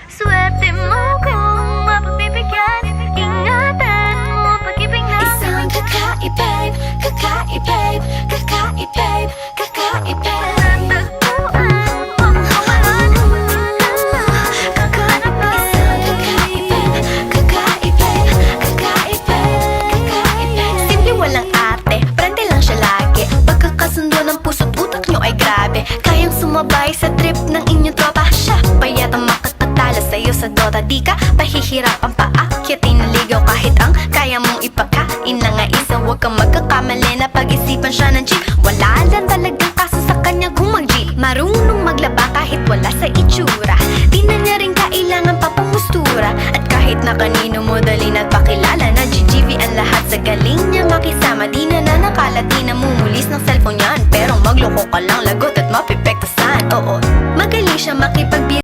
Swerte mo kung mapagbibigyan. Ingatan mo pag-ibig na Isang kakaibig, kakaibig, kakaibig, kakaibig. Walang ate, prende lang siya lagi. Pagkakasundo ng puso't utak nyo ay grabe. Kayang sumabay sa trip ng inyong tropa. Siya pa yata makatatala sa'yo sa Dota. Di ka pahihirapan pa akyatin ng ligaw. Kahit ang kaya mong ipakain na nga isa. Huwag kang magkakamali na pag-isipan siya ng chick. Wala